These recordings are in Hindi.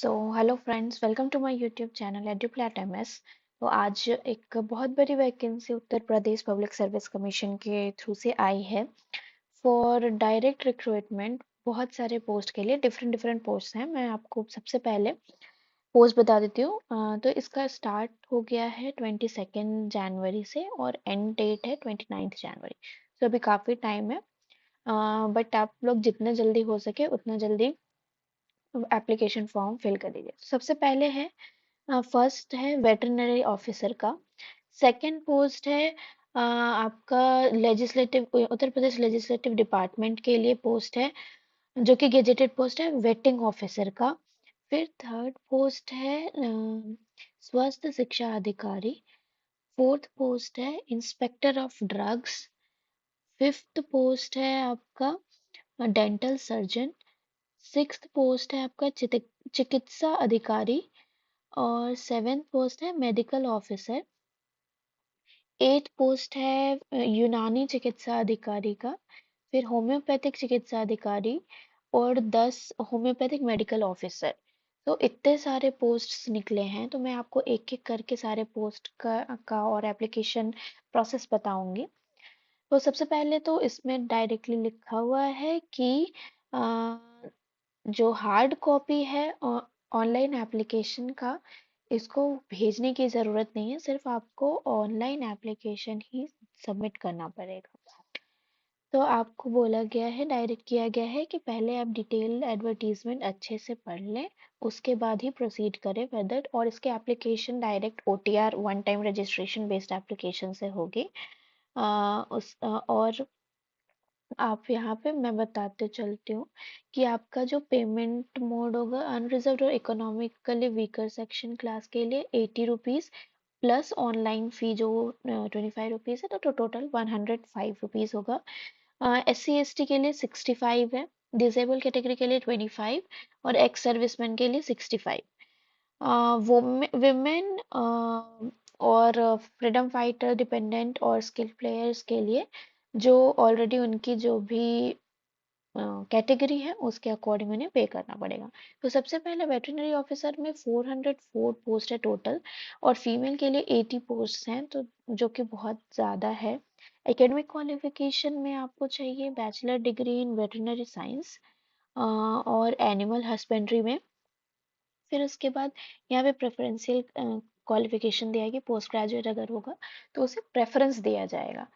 Hello friends, welcome to my YouTube channel Eduplat MS. तो आज एक बहुत बड़ी vacancy Uttar Pradesh public service commission के थ्रू से आई है फॉर डायरेक्ट रिक्रूटमेंट। बहुत सारे पोस्ट के लिए डिफरेंट डिफरेंट पोस्ट हैं। मैं आपको सबसे पहले पोस्ट बता देती हूँ। तो इसका स्टार्ट हो गया है 22 जनवरी से और एंड डेट है 29 जनवरी। तो अभी काफ़ी टाइम है, बट आप लोग जितना जल्दी हो सके उतना जल्दी एप्लीकेशन फॉर्म फिल कर दीजिए। सबसे पहले है, फर्स्ट है वेटरनरी ऑफिसर का। सेकंड पोस्ट है आपका legislative, Uttar Pradesh legislative department के लिए पोस्ट है जो कि गेजेटेड पोस्ट है वेटिंग ऑफिसर का। फिर थर्ड पोस्ट है स्वास्थ्य शिक्षा अधिकारी। फोर्थ पोस्ट है inspector of drugs. Fifth post है आपका डेंटल सर्जन। सिक्स्थ पोस्ट है आपका चिकित्सा अधिकारी। और सेवेंथ पोस्ट है मेडिकल ऑफिसर। एट पोस्ट है यूनानी चिकित्सा अधिकारी का। फिर होम्योपैथिक चिकित्सा अधिकारी और 10 होम्योपैथिक मेडिकल ऑफिसर। तो इतने सारे पोस्ट्स निकले हैं, तो मैं आपको एक एक करके सारे पोस्ट का और एप्लीकेशन प्रोसेस बताऊंगी। तो सबसे पहले तो इसमें डायरेक्टली लिखा हुआ है कि अ, जो हार्ड कॉपी है ऑनलाइन एप्लीकेशन का, इसको भेजने की ज़रूरत नहीं है, सिर्फ आपको ऑनलाइन एप्लीकेशन ही सबमिट करना पड़ेगा। तो आपको बोला गया है, डायरेक्ट किया गया है कि पहले आप डिटेल एडवर्टीजमेंट अच्छे से पढ़ लें, उसके बाद ही प्रोसीड करें फर्दर। और इसके application direct OTR one time registration based application से होगी। और आप यहाँ पे मैं बताते चलती हूँ कि आपका जो पेमेंट मोड होगा, अनरिजर्व्ड और इकोनॉमिकली वीकर सेक्शन क्लास के लिए 80 रुपीज़ प्लस ऑनलाइन फी जो 25 रुपीज़ है, तो टोटल 105 रुपीज़ होगा। SC ST के लिए 65 है, डिसेबल कैटेगरी के लिए 25 और एक्स सर्विसमैन के लिए 65। वुमेन और फ्रीडम फाइटर, डिपेंडेंट और स्किल प्लेयर्स के लिए जो ऑलरेडी उनकी जो भी कैटेगरी है उसके अकॉर्डिंग उन्हें पे करना पड़ेगा। तो सबसे पहले वेटरनरी ऑफिसर में 404 पोस्ट है टोटल, और फीमेल के लिए 80 पोस्ट हैं, तो जो कि बहुत ज़्यादा है। एकेडमिक क्वालिफिकेशन में आपको चाहिए bachelor degree in veterinary science और एनिमल हस्बेंड्री में। फिर उसके बाद यहाँ पे प्रेफरेंशियल क्वालिफिकेशन दिया है कि पोस्ट ग्रेजुएट अगर होगा तो उसे प्रेफरेंस दिया जाएगा।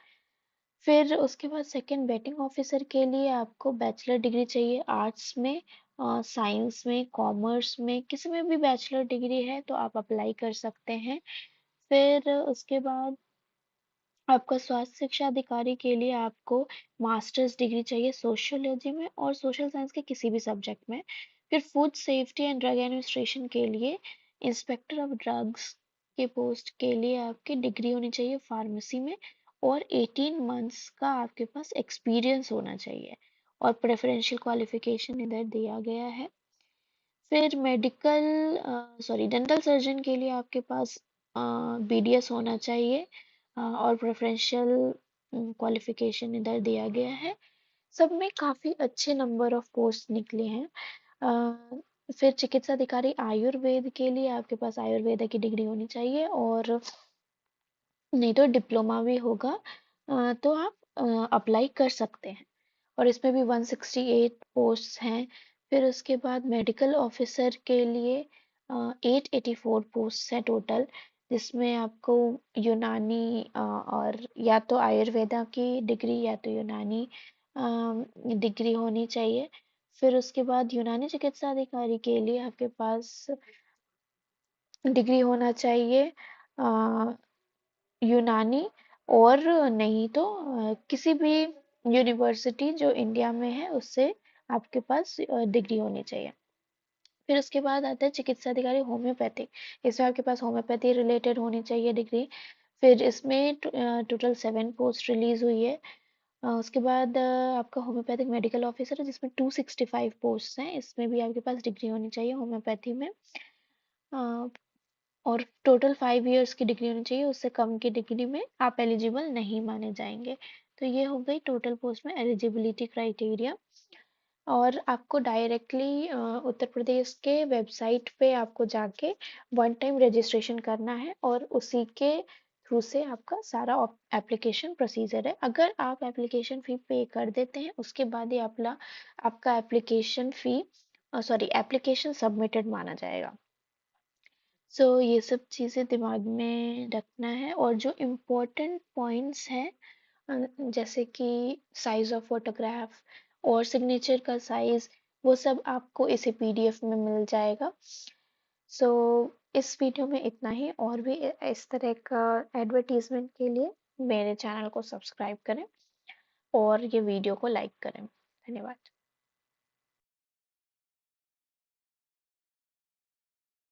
फिर उसके बाद सेकंड बैटिंग ऑफिसर के लिए आपको बैचलर डिग्री चाहिए आर्ट्स में, साइंस में, कॉमर्स में, किसी में भी बैचलर डिग्री है तो आप अप्लाई कर सकते हैं। फिर उसके बाद आपका स्वास्थ्य शिक्षा अधिकारी के लिए आपको मास्टर्स डिग्री चाहिए सोशियोलॉजी में और सोशल साइंस के किसी भी सब्जेक्ट में। फिर food safety and drug administration के लिए इंस्पेक्टर ऑफ ड्रग्स के पोस्ट के लिए आपकी डिग्री होनी चाहिए फार्मेसी में और 18 मंथ्स का आपके पास एक्सपीरियंस होना चाहिए, और प्रेफरेंशियल क्वालिफिकेशन इधर दिया गया है। फिर मेडिकल सॉरी डेंटल सर्जन के लिए आपके पास BDS होना चाहिए, और प्रेफरेंशियल क्वालिफिकेशन इधर दिया गया है। सब में काफ़ी अच्छे नंबर ऑफ पोस्ट निकले हैं। फिर चिकित्सा अधिकारी आयुर्वेद के लिए आपके पास आयुर्वेदा की डिग्री होनी चाहिए, और नहीं तो डिप्लोमा भी होगा, तो आप अप्लाई कर सकते हैं। और इसमें भी 168 पोस्ट हैं। फिर उसके बाद मेडिकल ऑफिसर के लिए 884 पोस्ट हैं टोटल, जिसमें आपको यूनानी और या तो आयुर्वेदा की डिग्री या तो यूनानी डिग्री होनी चाहिए। फिर उसके बाद यूनानी चिकित्सा अधिकारी के लिए आपके पास डिग्री होना चाहिए यूनानी, और नहीं तो किसी भी यूनिवर्सिटी जो इंडिया में है उससे आपके पास डिग्री होनी चाहिए। फिर उसके बाद आता है चिकित्सा अधिकारी होम्योपैथिक। इसमें आपके पास होम्योपैथी रिलेटेड होनी चाहिए डिग्री। फिर इसमें टोटल 7 पोस्ट रिलीज हुई है। उसके बाद आपका होम्योपैथिक मेडिकल ऑफिसर है जिसमें 265 पोस्ट हैं, इसमें भी आपके पास डिग्री होनी चाहिए होम्योपैथी में। और टोटल 5 इयर्स की डिग्री होनी चाहिए, उससे कम की डिग्री में आप एलिजिबल नहीं माने जाएंगे। तो ये हो गई टोटल पोस्ट में एलिजिबिलिटी क्राइटेरिया। और आपको डायरेक्टली उत्तर प्रदेश के वेबसाइट पे आपको जाके वन टाइम रजिस्ट्रेशन करना है और उसी के थ्रू से आपका सारा एप्लीकेशन प्रोसीजर है। अगर आप एप्लीकेशन फ़ी पे कर देते हैं उसके बाद ही आपका एप्लीकेशन फ़ी एप्लीकेशन सबमिटेड माना जाएगा। सो ये सब चीज़ें दिमाग में रखना है और जो इम्पोर्टेंट पॉइंट्स हैं जैसे कि साइज ऑफ फोटोग्राफ और सिग्नेचर का साइज, वो सब आपको इसी पीडीएफ में मिल जाएगा। सो इस वीडियो में इतना ही, और भी इस तरह का एडवर्टीजमेंट के लिए मेरे चैनल को सब्सक्राइब करें और ये वीडियो को लाइक करें। धन्यवाद।